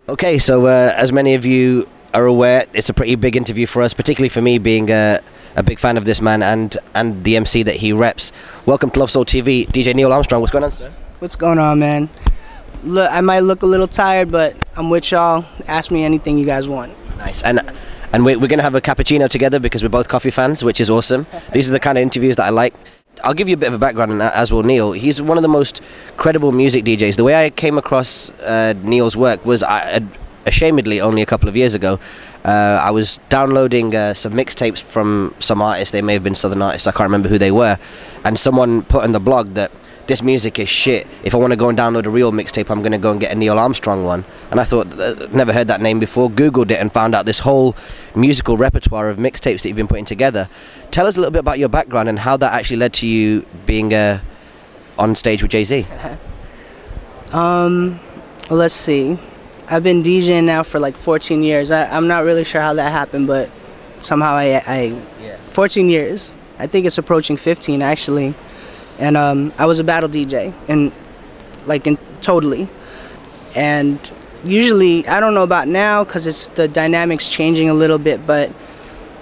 Okay, so as many of you are aware, it's a pretty big interview for us, particularly for me being a big fan of this man and the MC that he reps. Welcome to Love Soul TV, DJ Neil Armstrong. What's going on, sir? What's going on, man? Look, I might look a little tired, but I'm with y'all. Ask me anything you guys want. Nice. And we're going to have a cappuccino together because we're both coffee fans, which is awesome. These are the kind of interviews that I like. I'll give you a bit of a background, and as will Neil. He's one of the most credible music DJs. The way I came across Neil's work was, ashamedly, only a couple of years ago. I was downloading some mixtapes from some artists. They may have been Southern artists. I can't remember who they were. And someone put on the blog that this music is shit. If I want to go and download a real mixtape, I'm going to go and get a Neil Armstrong one. And I thought, never heard that name before. Googled it and found out this whole musical repertoire of mixtapes that you've been putting together. Tell us a little bit about your background and how that actually led to you being on stage with Jay-Z. Well, let's see. I've been DJing now for like 14 years. I'm not really sure how that happened, but somehow I 14 years. I think it's approaching 15 actually. And I was a battle DJ, totally. And usually, I don't know about now because it's the dynamics changing a little bit, but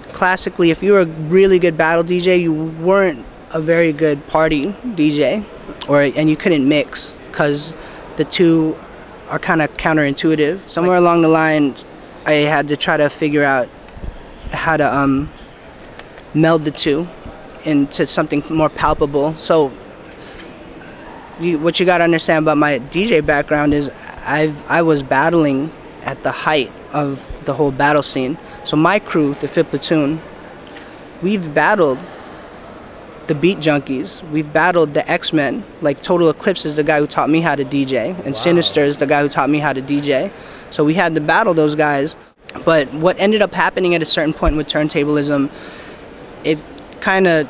classically, if you were a really good battle DJ, you weren't a very good party DJ, and you couldn't mix because the two are kind of counterintuitive. Somewhere along the line, I had to try to figure out how to meld the two into something more palpable. So what you got to understand about my DJ background is I was battling at the height of the whole battle scene. So my crew, the 5th Platoon, we've battled the Beat Junkies, we've battled the X-Men. Like Total Eclipse is the guy who taught me how to DJ, and wow. Sinister is the guy who taught me how to DJ. So we had to battle those guys. But what ended up happening at a certain point with turntablism, it kind of,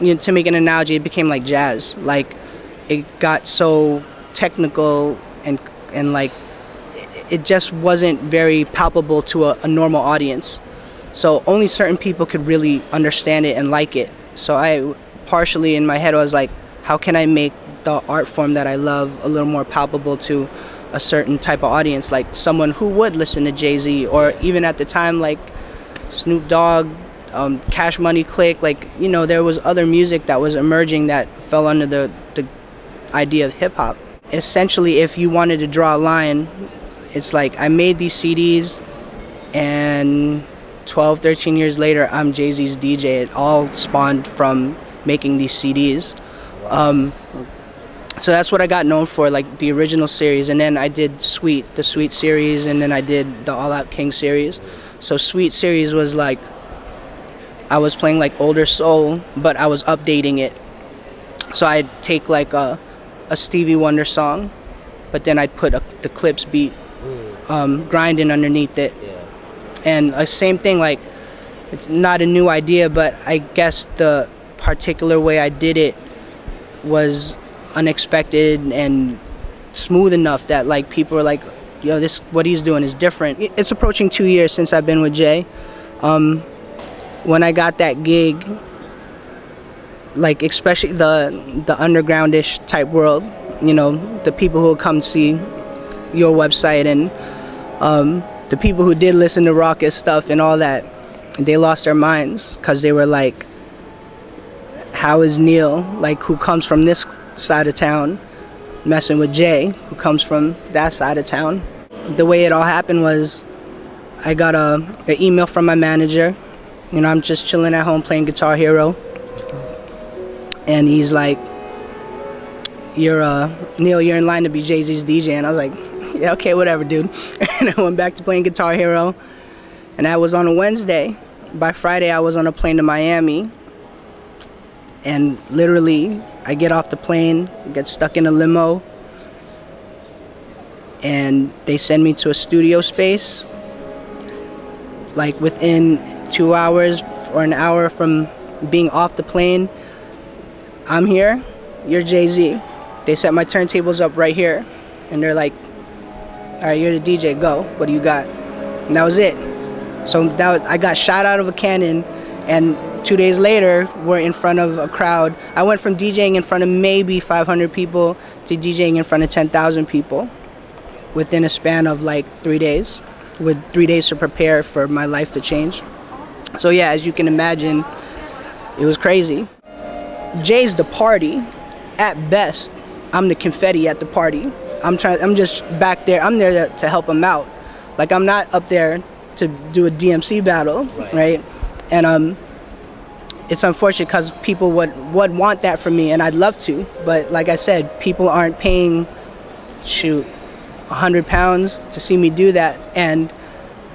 to make an analogy, it became like jazz. Like it got so technical and like it just wasn't very palpable to a normal audience. So only certain people could really understand it and like it. So I partially in my head I was like, how can I make the art form that I love a little more palpable to a certain type of audience, like someone who would listen to Jay-Z, or even at the time like Snoop Dogg, Cash Money Click, there was other music that was emerging that fell under the idea of hip-hop. Essentially, if you wanted to draw a line, it's like I made these CDs and 12, 13 years later, I'm Jay-Z's DJ. It all spawned from making these CDs. So that's what I got known for, like the original series, and then I did the Sweet series, and then I did the All Out King series. So Sweet series was like, I was playing like older soul, but I was updating it. So I'd take like a Stevie Wonder song, but then I'd put the Clips beat, grinding underneath it. Yeah. And same thing, like it's not a new idea, but I guess the particular way I did it was unexpected and smooth enough that like people were like, yo, this what he's doing is different. It's approaching 2 years since I've been with Jay. When I got that gig, like especially the undergroundish type world, the people who will come see your website and the people who did listen to Rocket stuff and all that, they lost their minds because they were like, how is Neil, like who comes from this side of town, messing with Jay, who comes from that side of town? The way it all happened was I got an email from my manager. I'm just chilling at home playing Guitar Hero, and he's like, Neil, you're in line to be Jay-Z's DJ. And I was like, yeah, okay, whatever, dude. And I went back to playing Guitar Hero, and that was on a Wednesday. By Friday, I was on a plane to Miami, and literally, I get off the plane, get stuck in a limo, and they send me to a studio space. Like within 2 hours or an hour from being off the plane, I'm here, you're Jay-Z. They set my turntables up right here, and they're like, all right, you're the DJ, go. What do you got? And that was it. So I got shot out of a cannon, and 2 days later, we're in front of a crowd. I went from DJing in front of maybe 500 people to DJing in front of 10,000 people. within a span of like 3 days, with 3 days to prepare for my life to change. So yeah, as you can imagine, it was crazy. Jay's the party. At best, I'm the confetti at the party. I'm just back there. I'm there to help him out. Like, I'm not up there to do a DMC battle, right? And it's unfortunate because people would want that from me, and I'd love to. But like I said, people aren't paying, shoot, 100 pounds to see me do that. And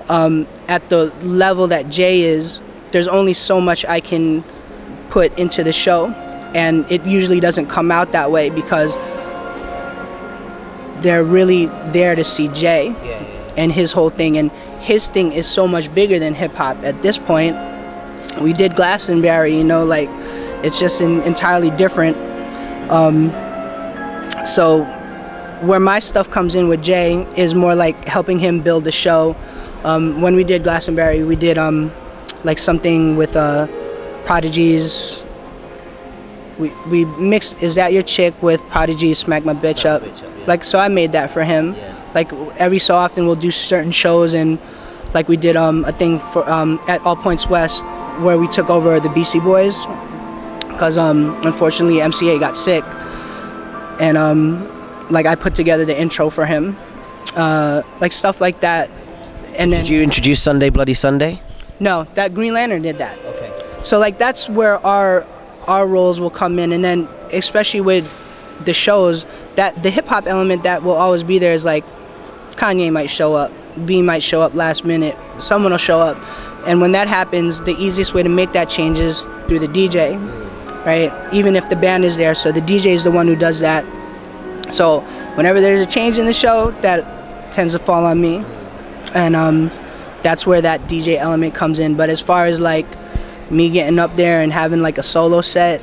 at the level that Jay is, there's only so much I can put into the show, and it usually doesn't come out that way because they're really there to see Jay and his whole thing, and his thing is so much bigger than hip-hop at this point. We did Glastonbury, you know, like, it's just entirely different. So where my stuff comes in with Jay is more like helping him build the show. When we did Glastonbury, we did like something with Prodigy's. We mixed Is That Your Chick with Prodigy's Smack My Bitch Up. Like, so I made that for him. Like, every so often we'll do certain shows, and like we did a thing for at All Points West where we took over the BC Boys because unfortunately MCA got sick, and like I put together the intro for him, like stuff like that. And then, did you introduce Sunday Bloody Sunday? No, that Green Lantern did that. Okay. So like that's where our roles will come in, and then especially with the shows, that the hip hop element that will always be there is like Kanye might show up, B might show up last minute, someone will show up, and when that happens, the easiest way to make that change is through the DJ, right? Even if the band is there, so the DJ is the one who does that. So whenever there's a change in the show, that tends to fall on me, and that's where that DJ element comes in. But as far as like me getting up there and having like a solo set,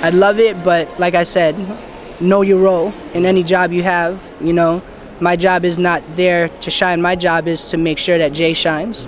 I'd love it, but like I said, know your role in any job you have, you know. My job is not there to shine. My job is to make sure that Jay shines.